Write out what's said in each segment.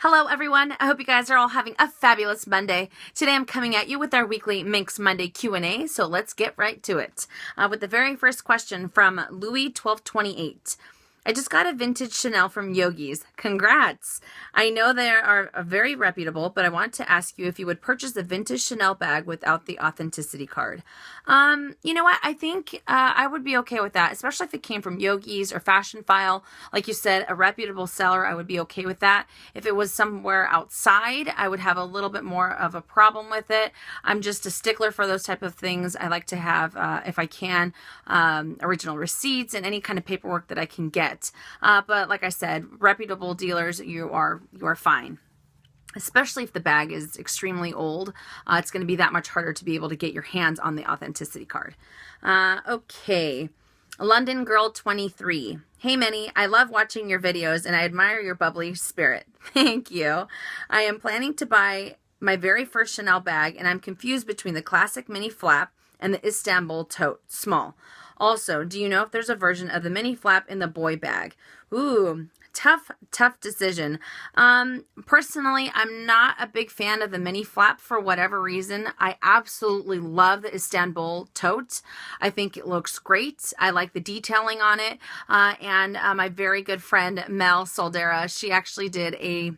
Hello everyone, I hope you guys are all having a fabulous Monday. Today I'm coming at you with our weekly Minks Monday Q&A, so let's get right to it. With the very first question from Louis1228. I just got a vintage Chanel from Yogi's. Congrats! I know they are very reputable, but I want to ask you if you would purchase a vintage Chanel bag without the authenticity card. You know what? I think I would be okay with that, especially if it came from Yogi's or Fashion File. Like you said, a reputable seller, I would be okay with that. If it was somewhere outside, I would have a little bit more of a problem with it. I'm just a stickler for those type of things. I like to have, if I can, original receipts and any kind of paperwork that I can get. But like I said, reputable dealers, you are fine. Especially if the bag is extremely old, it's going to be that much harder to be able to get your hands on the authenticity card. Okay. London Girl 23. Hey Minnie, I love watching your videos and I admire your bubbly spirit. Thank you. I am planning to buy my very first Chanel bag and I'm confused between the classic mini flap and the Istanbul tote small. Also, do you know if there's a version of the mini flap in the boy bag? Ooh, tough decision. Personally, I'm not a big fan of the mini flap for whatever reason. I absolutely love the Istanbul tote. I think it looks great. I like the detailing on it. And my very good friend, Mel Soldera, she actually did a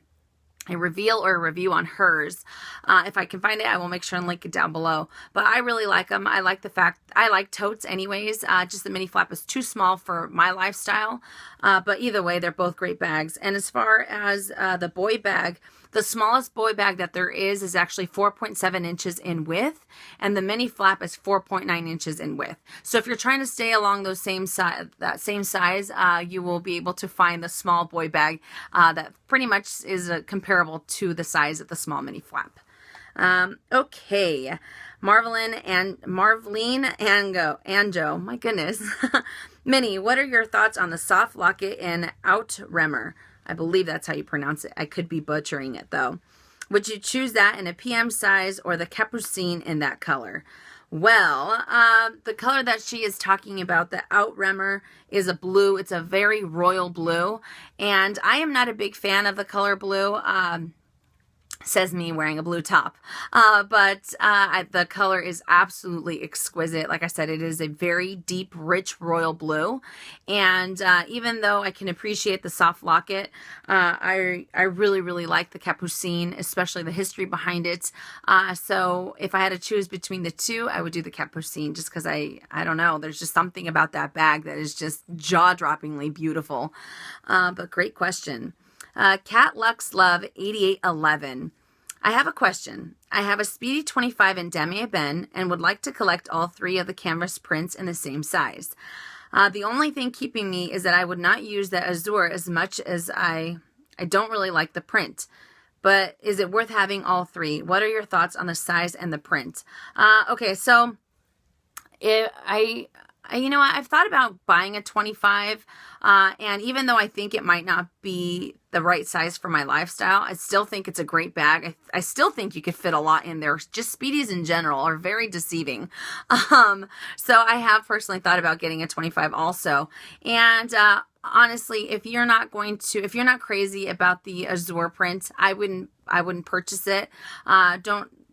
reveal or a review on hers. If I can find it, I will make sure and link it down below. But I really like them. I like the fact, I like totes anyways. Just the mini flap is too small for my lifestyle. But either way, they're both great bags. And as far as the boy bag, the smallest boy bag that there is actually 4.7 inches in width, and the mini flap is 4.9 inches in width. So if you're trying to stay along those same size, you will be able to find the small boy bag that pretty much is comparable to the size of the small mini flap. Okay, Marveline Anjo, my goodness. Minnie, what are your thoughts on the Soft Lockit in Remorse? I believe that's how you pronounce it. I could be butchering it though. Would you choose that in a PM size or the Capucine in that color? Well, the color that she is talking about, the Remorse, is a blue. It's a very royal blue. And I am not a big fan of the color blue. Says me wearing a blue top. But the color is absolutely exquisite. Like I said, it is a very deep, rich royal blue. And even though I can appreciate the Soft Lockit, I really, really like the Capucine, especially the history behind it. So if I had to choose between the two, I would do the Capucine just because I don't know, there's just something about that bag that is just jaw-droppingly beautiful. But great question. Cat Lux Love 8811. I have a question. I have a Speedy 25 in Damier Ebene and would like to collect all three of the canvas prints in the same size. The only thing keeping me is that I would not use the azure as much as I don't really like the print. But is it worth having all three? What are your thoughts on the size and the print? Okay, so you know what, I've thought about buying a 25, and even though I think it might not be the right size for my lifestyle, I still think it's a great bag. I still think you could fit a lot in there. Just Speedies in general are very deceiving. So I have personally thought about getting a 25 also. And honestly, if you're not crazy about the azure print, I wouldn't purchase it.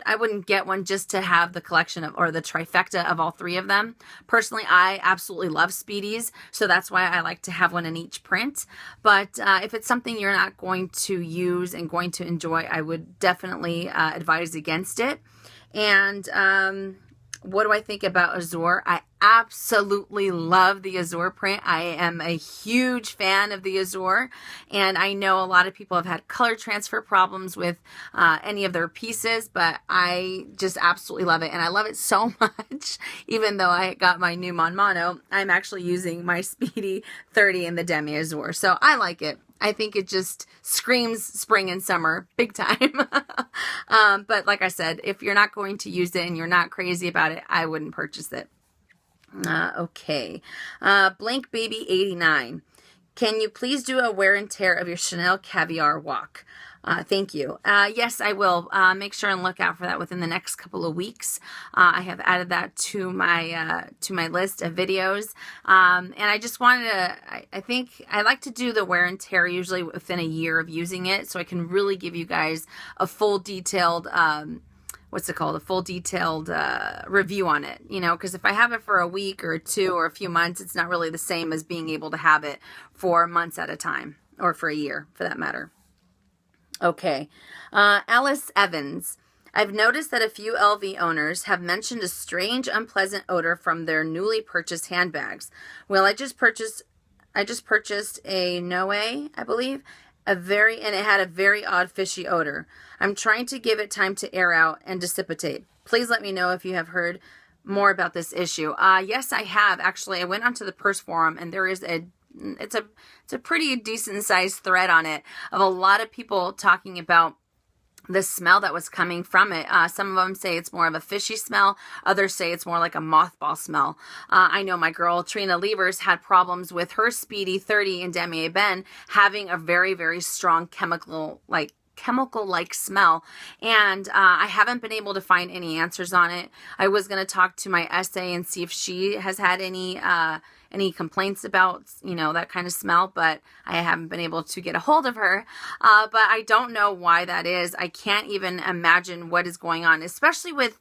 I wouldn't get one just to have the collection of, or the trifecta of all three of them. Personally, I absolutely love Speedies, so that's why I like to have one in each print. But if it's something you're not going to use and going to enjoy, I would definitely advise against it. And what do I think about azure? I absolutely love the azure print. I am a huge fan of the azure, and I know a lot of people have had color transfer problems with any of their pieces, but I just absolutely love it, and I love it so much. Even though I got my new Mono, I'm actually using my Speedy 30 in the demi azure, so I like it. I think it just screams spring and summer big time. But like I said, if you're not going to use it and you're not crazy about it, I wouldn't purchase it. Okay. Blank Baby 89. Can you please do a wear and tear of your Chanel Caviar walk? Thank you. Yes, I will. Make sure and look out for that within the next couple of weeks. I have added that to my list of videos. And I just wanted to, I think I like to do the wear and tear usually within a year of using it, so I can really give you guys a full detailed, what's it called? A full detailed review on it, you know, because if I have it for a week or two or a few months, it's not really the same as being able to have it for months at a time, or for a year for that matter. Okay, Alice Evans. I've noticed that a few LV owners have mentioned a strange, unpleasant odor from their newly purchased handbags. Well, I just purchased a No Way, I believe, and it had a very odd fishy odor. I'm trying to give it time to air out and dissipate. Please let me know if you have heard more about this issue. Yes, I have. Actually, I went onto the Purse Forum, and there is it's a pretty decent sized thread on it of a lot of people talking about the smell that was coming from it. Some of them say it's more of a fishy smell. Others say it's more like a mothball smell. I know my girl Trina Levers had problems with her Speedy 30 in Demi Ben having a very, very strong chemical-like smell, and I haven't been able to find any answers on it. I was going to talk to my SA and see if she has had any complaints about, you know, that kind of smell, but I haven't been able to get a hold of her. But I don't know why that is. I can't even imagine what is going on, especially with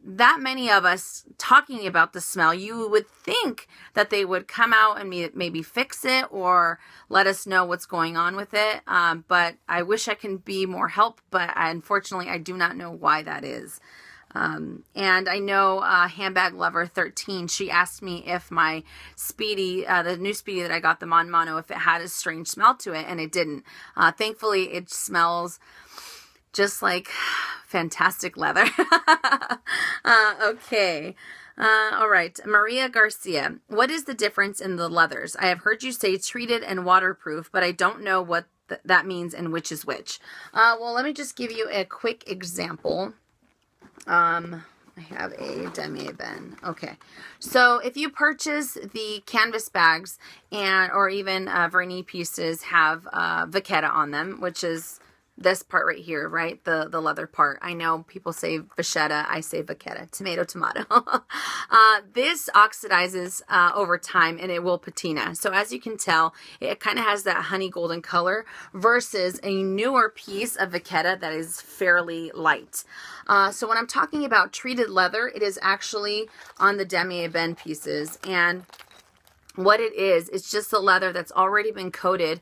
that many of us talking about the smell. You would think that they would come out and maybe fix it or let us know what's going on with it. But I wish I can be more help, but unfortunately I do not know why that is. And I know Handbag Lover 13, she asked me if my Speedy, the new Speedy that I got, the Mon Mono, if it had a strange smell to it, and it didn't. Thankfully, it smells just like fantastic leather. Okay. All right. Maria Garcia, what is the difference in the leathers? I have heard you say treated and waterproof, but I don't know what that means and which is which. Well, let me just give you a quick example. I have a Demi Ben. Okay. So if you purchase the canvas bags or even vernis pieces have vachetta on them, which is this part right here, right? The leather part. I know people say vachetta. I say vachetta. Tomato, tomato. This oxidizes over time and it will patina. So as you can tell, it kind of has that honey golden color versus a newer piece of vachetta that is fairly light. So when I'm talking about treated leather, it is actually on the Demi Ben pieces, and what it is, it's just the leather that's already been coated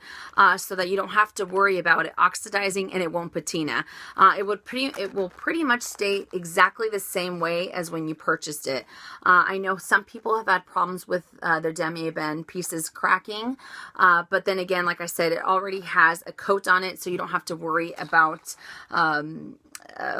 so that you don't have to worry about it oxidizing and it won't patina. It will pretty much stay exactly the same way as when you purchased it. I know some people have had problems with their Demi Ben pieces cracking, but then again, like I said, it already has a coat on it, so you don't have to worry about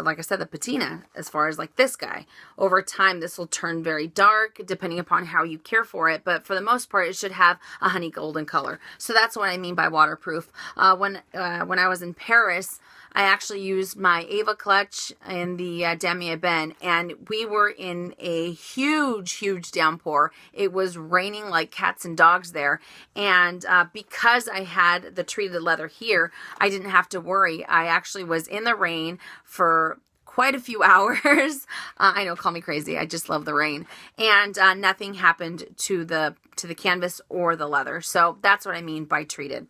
like I said, the patina. As far as like this guy, over time this will turn very dark depending upon how you care for it, but for the most part it should have a honey golden color. So that's what I mean by waterproof. When I was in Paris, I actually used my Ava clutch in the Demi Ben, and we were in a huge downpour. It was raining like cats and dogs there, and because I had the treated leather here, I didn't have to worry. I actually was in the rain for quite a few hours. I know, call me crazy. I just love the rain, and nothing happened to the canvas or the leather. So that's what I mean by treated.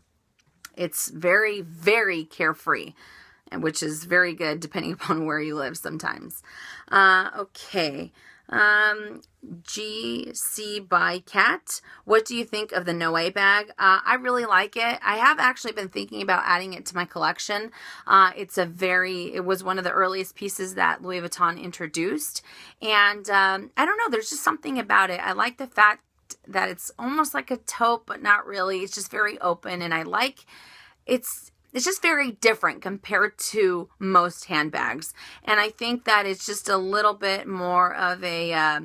It's very carefree, which is very good depending upon where you live sometimes. Okay. GC by Cat, what do you think of the No Way bag? I really like it. I have actually been thinking about adding it to my collection. It was one of the earliest pieces that Louis Vuitton introduced, and I don't know, there's just something about it. I like the fact that it's almost like a taupe, but not really. It's just very open, and I like it's just very different compared to most handbags. And I think that it's just a little bit more of a, I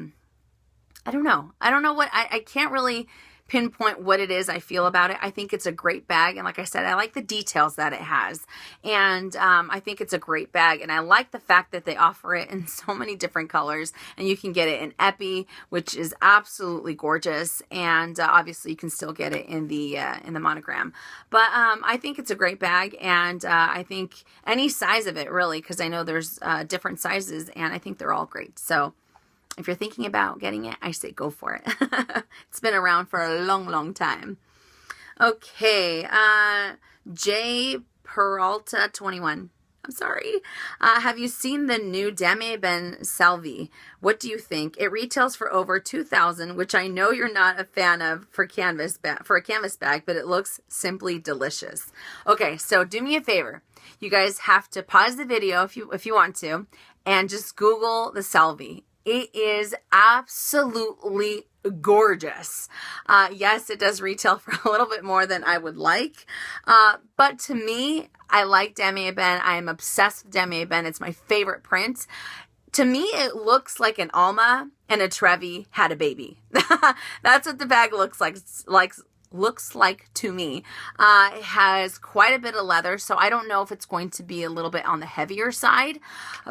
don't know what, I can't really pinpoint what it is I feel about it. I think it's a great bag. And like I said, I like the details that it has. And I think it's a great bag. And I like the fact that they offer it in so many different colors. And you can get it in epi, which is absolutely gorgeous. And obviously you can still get it in the monogram. But I think it's a great bag. And I think any size of it, really, because I know there's different sizes. And I think they're all great. So if you're thinking about getting it, I say go for it. It's been around for a long, long time. Okay, J Peralta 21. I'm sorry. Have you seen the new Dame Ben Salvi? What do you think? It retails for over $2,000, which I know you're not a fan of for a canvas bag, but it looks simply delicious. Okay, so do me a favor. You guys have to pause the video if you want to, and just Google the Salvi. It is absolutely gorgeous. Yes, it does retail for a little bit more than I would like. But to me, I like Dame Ben. I am obsessed with Dame Ben. It's my favorite print. To me, it looks like an Alma and a Trevi had a baby. That's what the bag looks like to me. It has quite a bit of leather, so I don't know if it's going to be a little bit on the heavier side,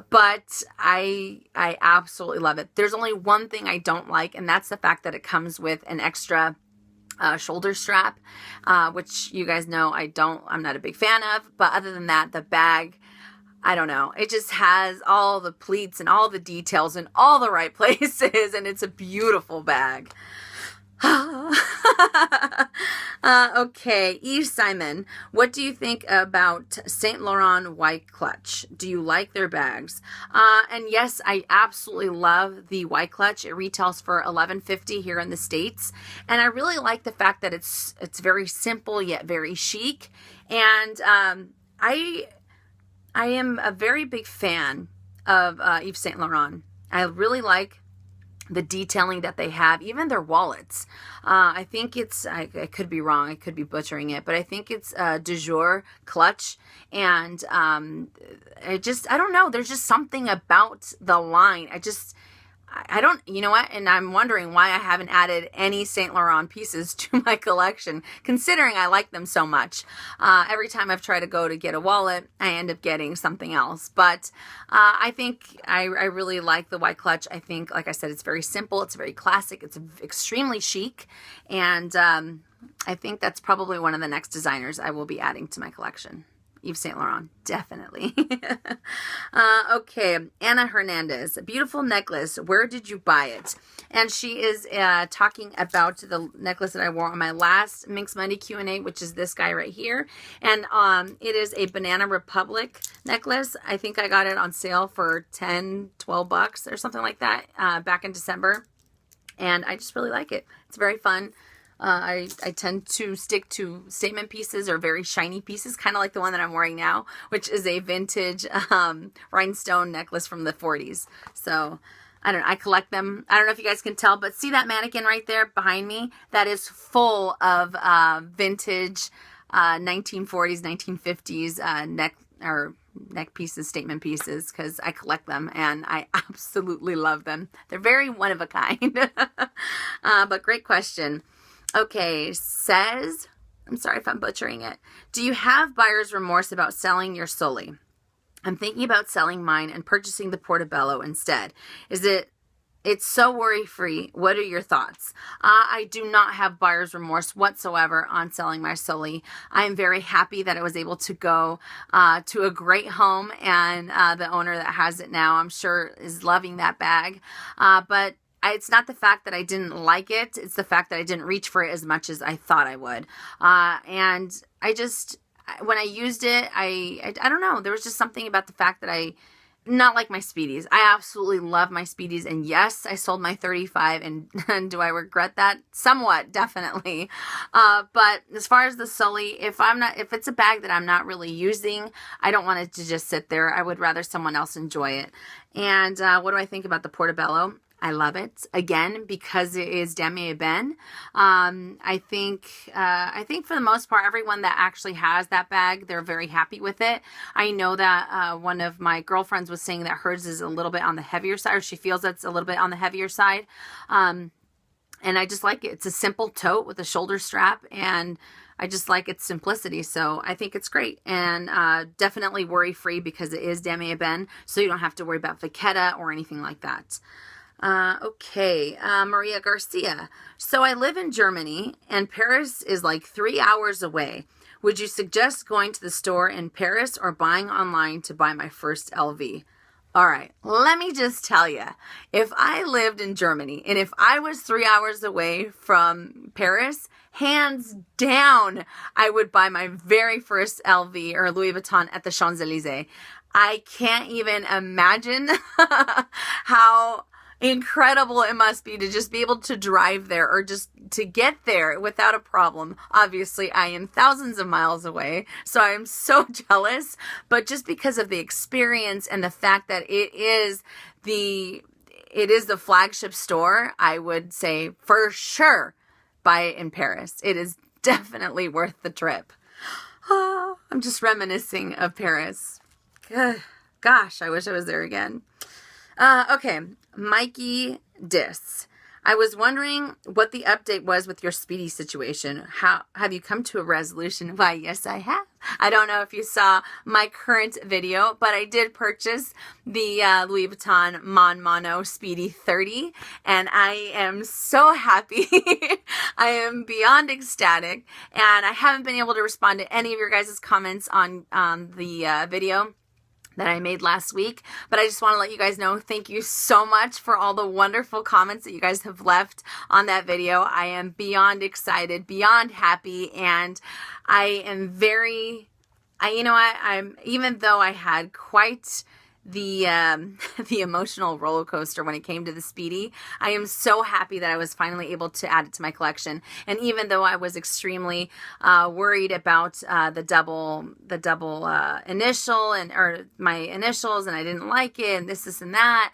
but I absolutely love it. There's only one thing I don't like, and that's the fact that it comes with an extra shoulder strap, which you guys know I'm not a big fan of. But other than that, the bag, I don't know. It just has all the pleats and all the details in all the right places, and it's a beautiful bag. Okay, Eve Simon, what do you think about Saint Laurent white clutch? Do you like their bags? And yes, I absolutely love the white clutch. It retails for $11.50 here in the States, and I really like the fact that it's very simple yet very chic. And I am a very big fan of Yves Saint Laurent. I really like the detailing that they have, even their wallets. I think I could be wrong, I could be butchering it, but I think it's du jour clutch. And I don't know, there's just something about the line. I don't, you know what? And I'm wondering why I haven't added any Saint Laurent pieces to my collection, considering I like them so much. Every time I've tried to go to get a wallet, I end up getting something else. But I think I really like the white clutch. I think, like I said, it's very simple. It's very classic. It's extremely chic. And I think that's probably one of the next designers I will be adding to my collection. Yves Saint Laurent, definitely. Okay, Anna Hernandez, beautiful necklace. Where did you buy it? And she is talking about the necklace that I wore on my last Minks Monday Q&A, which is this guy right here. And it is a Banana Republic necklace. I think I got it on sale for $10, $12 or something like that back in December. And I just really like it. It's very fun. I tend to stick to statement pieces or very shiny pieces, kind of like the one that I'm wearing now, which is a vintage rhinestone necklace from the 40s. So I don't know, I collect them. I don't know if you guys can tell, but see that mannequin right there behind me? That is full of vintage 1940s, 1950s neck pieces, statement pieces, because I collect them and I absolutely love them. They're very one of a kind. But great question. Okay, says, I'm sorry if I'm butchering it. Do you have buyer's remorse about selling your Sully? I'm thinking about selling mine and purchasing the Portobello instead. It's so worry-free. What are your thoughts? I do not have buyer's remorse whatsoever on selling my Sully. I am very happy that I was able to go to a great home, and the owner that has it now, I'm sure, is loving that bag. But it's not the fact that I didn't like it. It's the fact that I didn't reach for it as much as I thought I would. And when I used it, I don't know. There was just something about the fact that not like my Speedies. I absolutely love my Speedies. And yes, I sold my 35. And do I regret that? Somewhat, definitely. But as far as the Sully, if it's a bag that I'm not really using, I don't want it to just sit there. I would rather someone else enjoy it. And what do I think about the Portobello? I love it, again, because it is Dame Ben. I think for the most part, everyone that actually has that bag, they're very happy with it. I know that one of my girlfriends was saying that hers is a little bit on the heavier side, or she feels that's a little bit on the heavier side. And I just like it. It's a simple tote with a shoulder strap, and I just like its simplicity. So I think it's great, and definitely worry-free because it is damier ebene, so you don't have to worry about vachetta or anything like that. Okay, Maria Garcia. So I live in Germany, and Paris is like 3 hours away. Would you suggest going to the store in Paris or buying online to buy my first LV? All right, let me just tell you, if I lived in Germany and if I was 3 hours away from Paris, hands down, I would buy my very first LV or Louis Vuitton at the Champs-Élysées. I can't even imagine how incredible it must be to just be able to drive there or just to get there without a problem. Obviously, I am thousands of miles away, so I am so jealous, but just because of the experience and the fact that it is the flagship store, I would say for sure buy it in Paris. It is definitely worth the trip. Oh, I'm just reminiscing of Paris. Gosh, I wish I was there again. Okay, Mikey Dis. I was wondering what the update was with your Speedy situation. How have you come to a resolution? Why, yes, I have. I don't know if you saw my current video, but I did purchase the Louis Vuitton Mon Mono Speedy 30, and I am so happy. I am beyond ecstatic, and I haven't been able to respond to any of your guys' comments on the video that I made last week, but I just want to let you guys know, thank you so much for all the wonderful comments that you guys have left on that video. I am beyond excited, beyond happy, and I am I'm even though I had quite the emotional roller coaster when it came to the Speedy, I am so happy that I was finally able to add it to my collection. And even though I was extremely worried about the double initial or my initials, and I didn't like it, and this and that,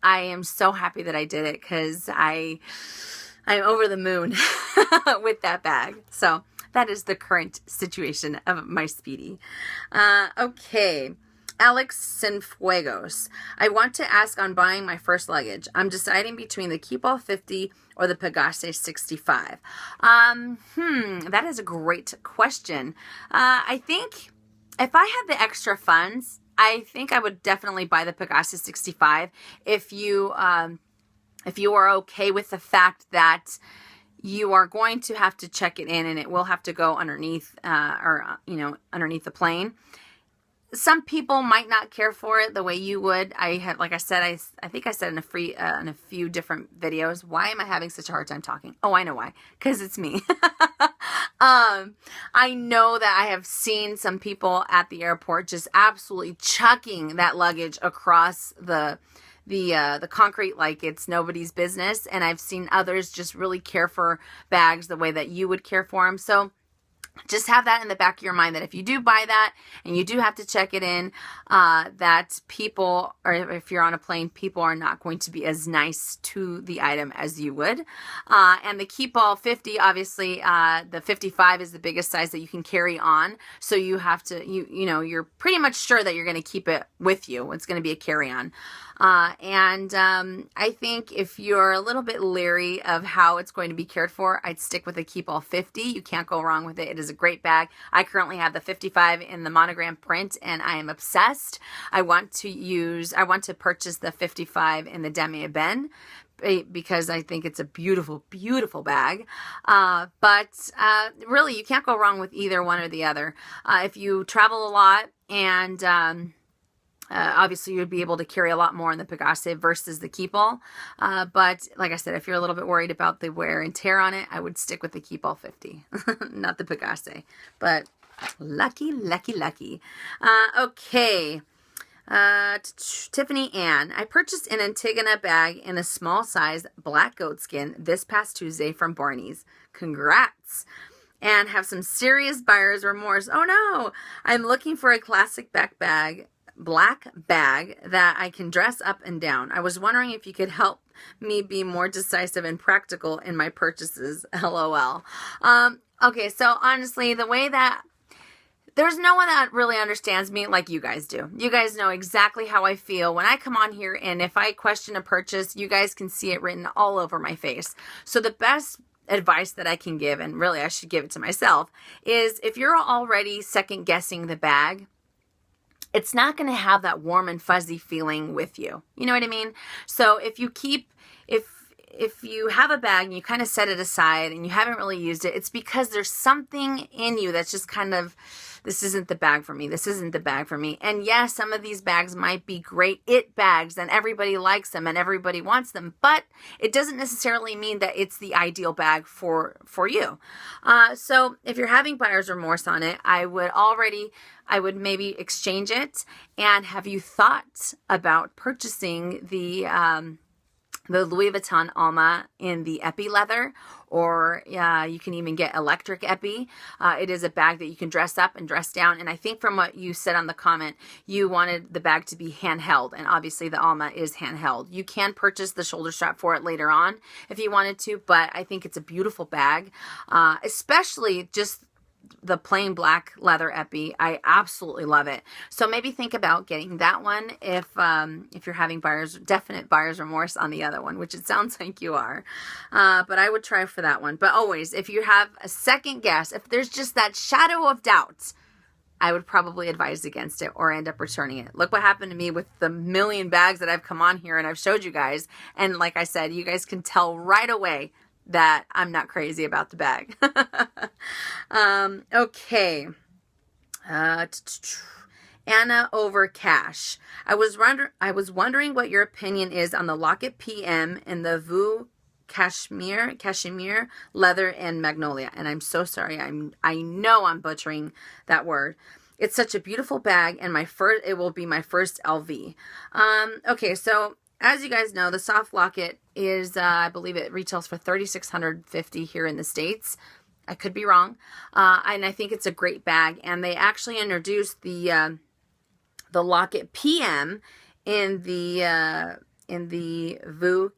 I am so happy that I did it because I'm over the moon with that bag. So that is the current situation of my Speedy. Okay. Alex Sinfuegos. I want to ask on buying my first luggage. I'm deciding between the Keepall 50 or the Pegasse 65. That is a great question. I think if I had the extra funds, I think I would definitely buy the Pegasse 65 if you are okay with the fact that you are going to have to check it in and it will have to go underneath underneath the plane. Some people might not care for it the way you would. I think I said in a few different videos. Why am I having such a hard time talking? Oh, I know why. Because it's me. I know that I have seen some people at the airport just absolutely chucking that luggage across the concrete like it's nobody's business, and I've seen others just really care for bags the way that you would care for them. So just have that in the back of your mind that if you do buy that and you do have to check it in, that people, or if you're on a plane, people are not going to be as nice to the item as you would. And the Keepall 50, obviously, the 55 is the biggest size that you can carry on. So you have to, you're pretty much sure that you're going to keep it with you. It's going to be a carry-on. I think if you're a little bit leery of how it's going to be cared for, I'd stick with the Keepall 50. You can't go wrong with it. It is a great bag. I currently have the 55 in the monogram print, and I am obsessed. I want to purchase the 55 in the damier ebene because I think it's a beautiful, beautiful bag. But really, you can't go wrong with either one or the other. If you travel a lot and obviously, you'd be able to carry a lot more in the Pegasse versus the Keepall. But like I said, if you're a little bit worried about the wear and tear on it, I would stick with the Keepall 50, not the Pegasse. But lucky, lucky, lucky. Okay. Tiffany Ann. I purchased an Antigona bag in a small size black goatskin this past Tuesday from Barney's. Congrats. And have some serious buyer's remorse. Oh no. I'm looking for a classic black bag that I can dress up and down. I was wondering if you could help me be more decisive and practical in my purchases. LOL. Okay, so honestly, the way that There's no one that really understands me like you guys do. You guys know exactly how I feel when I come on here, and if I question a purchase, you guys can see it written all over my face. So the best advice that I can give, and really I should give it to myself, is if you're already second guessing the bag, it's not going to have that warm and fuzzy feeling with you. You know what I mean? So if you have a bag and you kind of set it aside and you haven't really used it, it's because there's something in you that's just kind of, this isn't the bag for me. This isn't the bag for me. And yes, some of these bags might be great it bags and everybody likes them and everybody wants them, but it doesn't necessarily mean that it's the ideal bag for you. So if you're having buyer's remorse on it, I would maybe exchange it. And have you thought about purchasing the Louis Vuitton Alma in the epi leather, or you can even get electric epi. It is a bag that you can dress up and dress down. And I think from what you said on the comment, you wanted the bag to be handheld. And obviously the Alma is handheld. You can purchase the shoulder strap for it later on if you wanted to, but I think it's a beautiful bag, especially just the plain black leather epi. I absolutely love it. So maybe think about getting that one if you're having definite buyer's remorse on the other one, which it sounds like you are. But I would try for that one. But always, if you have a second guess, if there's just that shadow of doubt, I would probably advise against it or end up returning it. Look what happened to me with the million bags that I've come on here and I've showed you guys. And like I said, you guys can tell right away that I'm not crazy about the bag. Okay. Anna over Cash. I was wondering what your opinion is on the Locket PM and the Vu cashmere leather and magnolia. And I'm so sorry. I know I'm butchering that word. It's such a beautiful bag, and it will be my first LV. Okay, so as you guys know, the Soft Lockit is, I believe it retails for $3,650 here in the States. I could be wrong. And I think it's a great bag. And they actually introduced the Locket PM in the Vu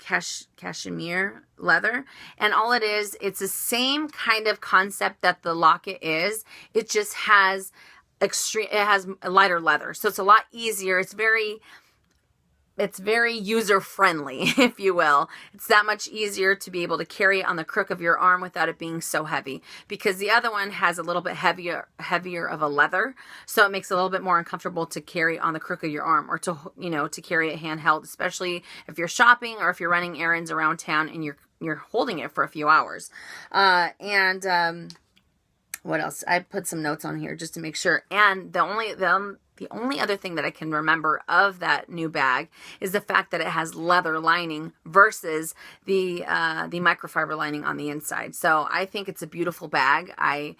cashmere leather. And all it is, it's the same kind of concept that the Locket is. It just has it has lighter leather. So it's a lot easier. It's very user-friendly, if you will. It's that much easier to be able to carry it on the crook of your arm without it being so heavy, because the other one has a little bit heavier of a leather, so it makes it a little bit more uncomfortable to carry on the crook of your arm, or to carry it handheld, especially if you're shopping or if you're running errands around town and you're holding it for a few hours. What else? I put some notes on here just to make sure. And the only other thing that I can remember of that new bag is the fact that it has leather lining versus the microfiber lining on the inside. So I think it's a beautiful bag. I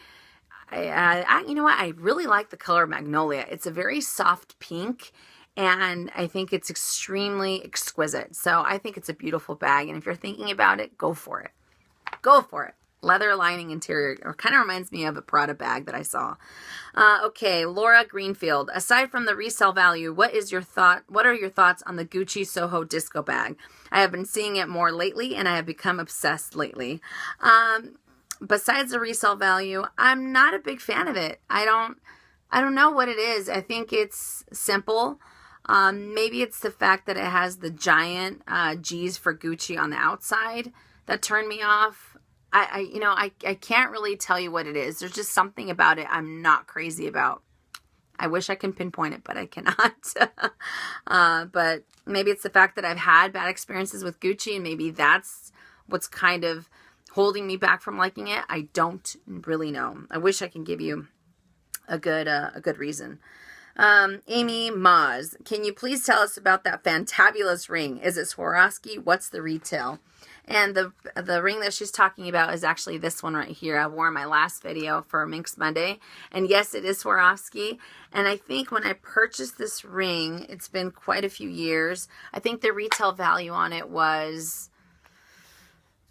you know what? I really like the color Magnolia. It's a very soft pink, and I think it's extremely exquisite. So I think it's a beautiful bag. And if you're thinking about it, go for it. Go for it. Leather lining interior. It kind of reminds me of a Prada bag that I saw. Okay, Laura Greenfield. Aside from the resale value, what are your thoughts on the Gucci Soho disco bag? I have been seeing it more lately, and I have become obsessed lately. Besides the resale value, I'm not a big fan of it. I don't know what it is. I think it's simple. Maybe it's the fact that it has the giant G's for Gucci on the outside that turned me off. I can't really tell you what it is. There's just something about it I'm not crazy about. I wish I can pinpoint it, but I cannot. But maybe it's the fact that I've had bad experiences with Gucci, and maybe that's what's kind of holding me back from liking it. I don't really know. I wish I can give you a good reason. Amy Maz, can you please tell us about that fantabulous ring? Is it Swarovski? What's the retail? And the ring that she's talking about is actually this one right here. I wore in my last video for Minks Monday. And yes, it is Swarovski. And I think when I purchased this ring, it's been quite a few years. I think the retail value on it was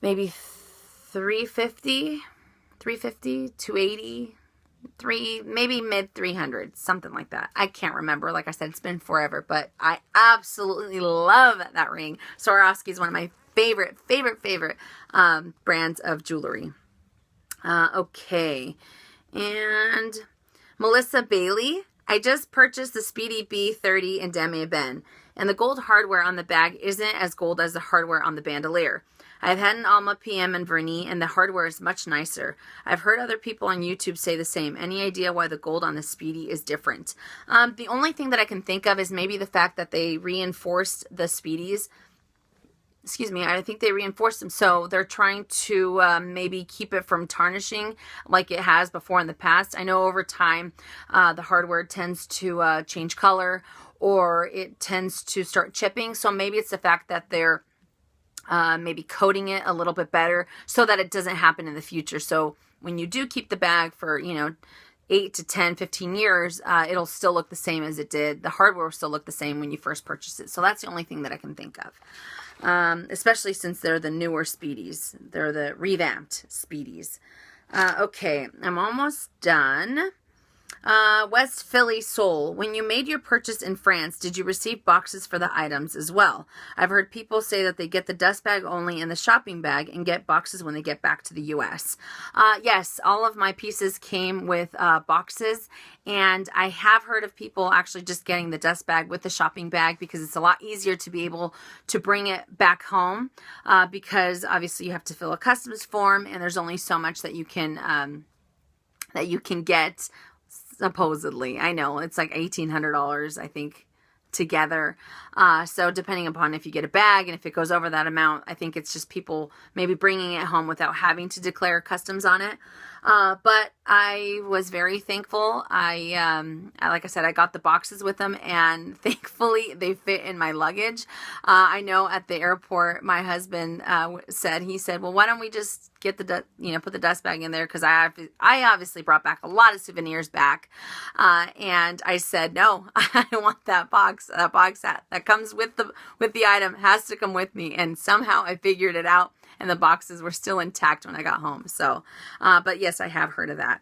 maybe $350, $280, maybe mid 300s, something like that. I can't remember. Like I said, it's been forever, but I absolutely love that ring. Swarovski is one of my favorite brands of jewelry. Okay. And Melissa Bailey, I just purchased the Speedy B30 in Damier Ben, and the gold hardware on the bag isn't as gold as the hardware on the bandolier. I've had an Alma PM and vernis, and the hardware is much nicer. I've heard other people on YouTube say the same. Any idea why the gold on the Speedy is different? The only thing that I can think of is maybe the fact that they reinforced the Speedies. Excuse me, I think they reinforced them, so they're trying to maybe keep it from tarnishing like it has before in the past. I know over time the hardware tends to change color, or it tends to start chipping, so maybe it's the fact that they're maybe coating it a little bit better so that it doesn't happen in the future. So when you do keep the bag for, 8 to 10, 15 years, it'll still look the same as it did. The hardware will still look the same when you first purchased it. So that's the only thing that I can think of. Especially since they're the newer Speedies. They're the revamped Speedies. Okay, I'm almost done. West Philly Soul, when you made your purchase in France, did you receive boxes for the items as well? I've heard people say that they get the dust bag only in the shopping bag and get boxes when they get back to the U.S. Yes, all of my pieces came with boxes, and I have heard of people actually just getting the dust bag with the shopping bag because it's a lot easier to be able to bring it back home because obviously you have to fill a customs form, and there's only so much that you can get. Supposedly, I know it's like $1,800, I think, together. So depending upon if you get a bag and if it goes over that amount, I think it's just people maybe bringing it home without having to declare customs on it. But I was very thankful. Like I said, I got the boxes with them, and thankfully they fit in my luggage. I know at the airport, my husband said, well, why don't we just get put the dust bag in there? Because I obviously brought back a lot of souvenirs back. And I said, no, I want that box that comes with the item has to come with me. And somehow I figured it out, and the boxes were still intact when I got home. So, but yes, I have heard of that.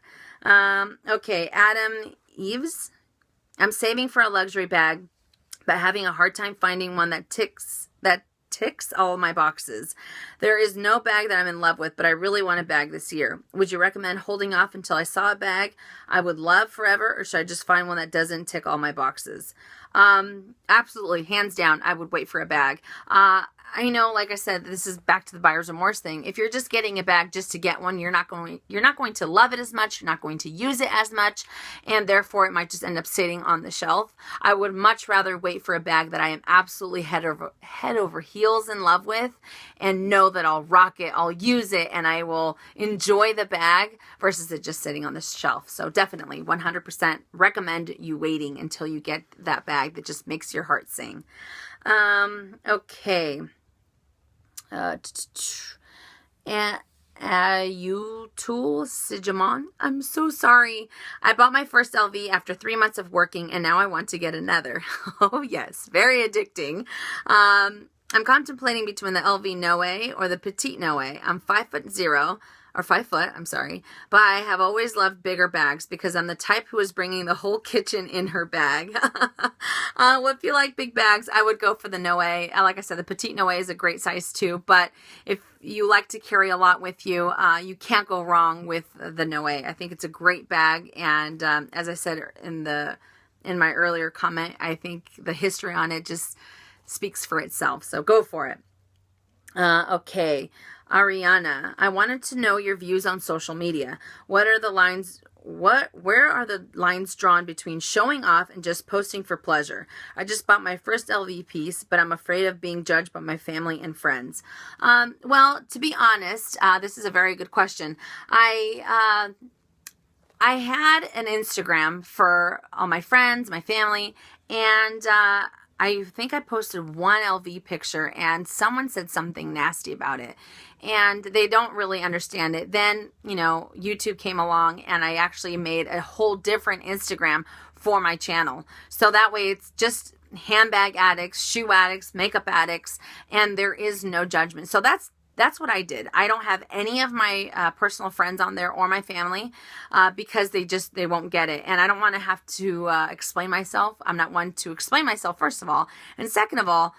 Okay, Adam Eves. I'm saving for a luxury bag, but having a hard time finding one that ticks all my boxes. There is no bag that I'm in love with, but I really want a bag this year. Would you recommend holding off until I saw a bag I would love forever, or should I just find one that doesn't tick all my boxes? Absolutely, hands down, I would wait for a bag. I know, like I said, this is back to the buyer's remorse thing. If you're just getting a bag just to get one, you're not going to love it as much. You're not going to use it as much, and therefore it might just end up sitting on the shelf. I would much rather wait for a bag that I am absolutely head over heels in love with, and know that I'll rock it, I'll use it, and I will enjoy the bag versus it just sitting on the shelf. So definitely 100% recommend you waiting until you get that bag that just makes your heart sing. Okay. You tool Sigimon. I'm so sorry. I bought my first LV after 3 months of working, and now I want to get another. Oh yes, very addicting. I'm contemplating between the LV No Way or the Petite No Way. I'm 5'0", or 5 foot, I'm sorry, but I have always loved bigger bags because I'm the type who is bringing the whole kitchen in her bag. Well, if you like big bags, I would go for the No Way. Like I said, the Petite No Way is a great size too, but if you like to carry a lot with you, you can't go wrong with the No Way. I think it's a great bag, and as I said in my earlier comment, I think the history on it just speaks for itself, so go for it. Okay. Ariana, I wanted to know your views on social media. Where are the lines drawn between showing off and just posting for pleasure? I just bought my first LV piece, but I'm afraid of being judged by my family and friends. Well, to be honest, this is a very good question. I had an Instagram for all my friends, my family, and I think I posted one LV picture, and someone said something nasty about it, and they don't really understand it. Then, YouTube came along, and I actually made a whole different Instagram for my channel. So that way it's just handbag addicts, shoe addicts, makeup addicts, and there is no judgment. So that's what I did. I don't have any of my personal friends on there or my family because they won't get it. And I don't want to have to explain myself. I'm not one to explain myself, first of all. And second of all,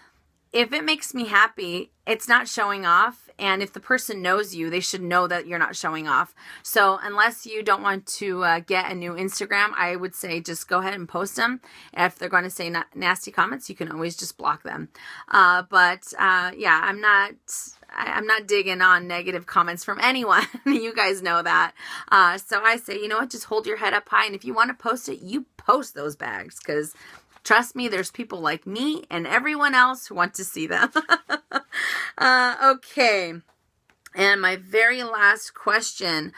if it makes me happy, it's not showing off. And if the person knows you, they should know that you're not showing off. So unless you don't want to get a new Instagram, I would say just go ahead and post them. If they're going to say nasty comments, you can always just block them. Yeah, I'm not digging on negative comments from anyone. You guys know that. So I say, you know what, just hold your head up high. And if you want to post it, you post those bags, because trust me, there's people like me and everyone else who want to see them. Okay. And my very last question,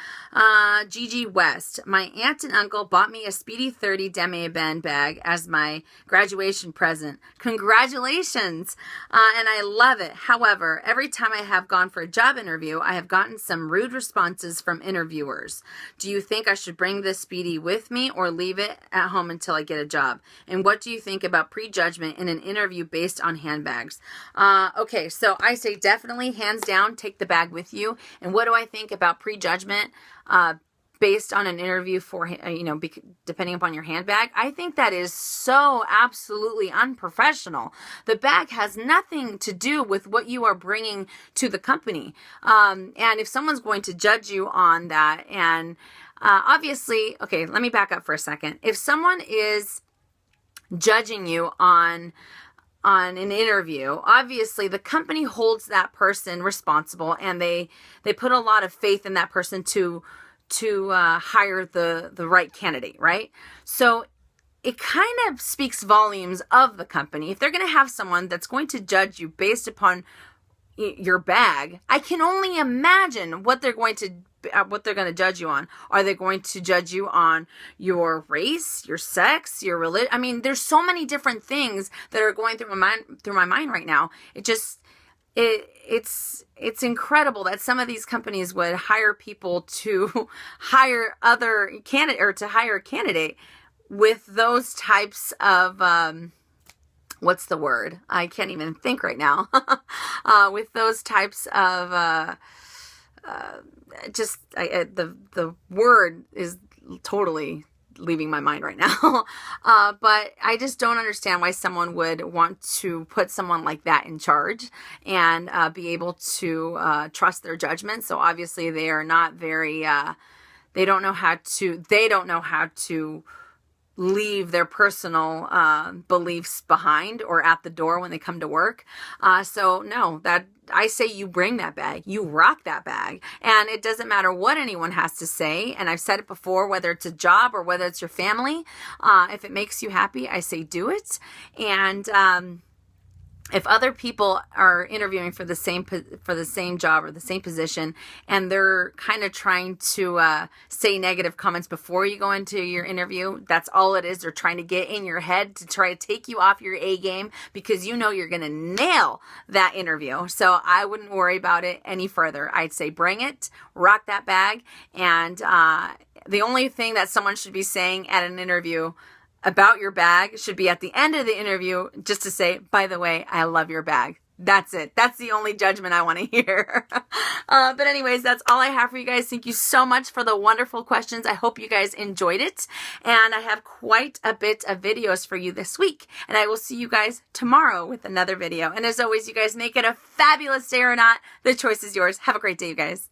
Gigi West. My aunt and uncle bought me a Speedy 30 Demi-Band bag as my graduation present. Congratulations! And I love it. However, every time I have gone for a job interview, I have gotten some rude responses from interviewers. Do you think I should bring this Speedy with me or leave it at home until I get a job? And what do you think about prejudgment in an interview based on handbags? Okay, so I say definitely, hands down, take the bag with you. And what do I think about prejudgment based on an interview for, depending upon your handbag? I think that is so absolutely unprofessional. The bag has nothing to do with what you are bringing to the company. And if someone's going to judge you on that, and obviously, okay, let me back up for a second. If someone is judging you on an interview, obviously the company holds that person responsible, and they put a lot of faith in that person to hire the right candidate, right? So it kind of speaks volumes of the company. If they're going to have someone that's going to judge you based upon your bag, I can only imagine what they're going to judge you on. Are they going to judge you on your race, your sex, your religion? I mean, there's so many different things that are going through my mind right now. It's incredible that some of these companies would hire people to hire other candidate, or to hire a candidate with those types of what's the word? I can't even think right now. With those types of the word is totally leaving my mind right now. But I just don't understand why someone would want to put someone like that in charge and be able to trust their judgment. So obviously they are not very, they don't know how to leave their personal beliefs behind or at the door when they come to work. So no, that I say you bring that bag, you rock that bag, and it doesn't matter what anyone has to say. And I've said it before, whether it's a job or whether it's your family, if it makes you happy, I say do it. And if other people are interviewing for the same job or the same position, and they're kind of trying to say negative comments before you go into your interview, that's all it is. They're trying to get in your head to try to take you off your A game, because you know you're going to nail that interview. So I wouldn't worry about it any further. I'd say bring it, rock that bag, and the only thing that someone should be saying at an interview about your bag should be at the end of the interview, just to say, by the way, I love your bag. That's it. That's the only judgment I want to hear. But anyways, that's all I have for you guys. Thank you so much for the wonderful questions. I hope you guys enjoyed it. And I have quite a bit of videos for you this week. And I will see you guys tomorrow with another video. And as always, you guys, make it a fabulous day or not. The choice is yours. Have a great day, you guys.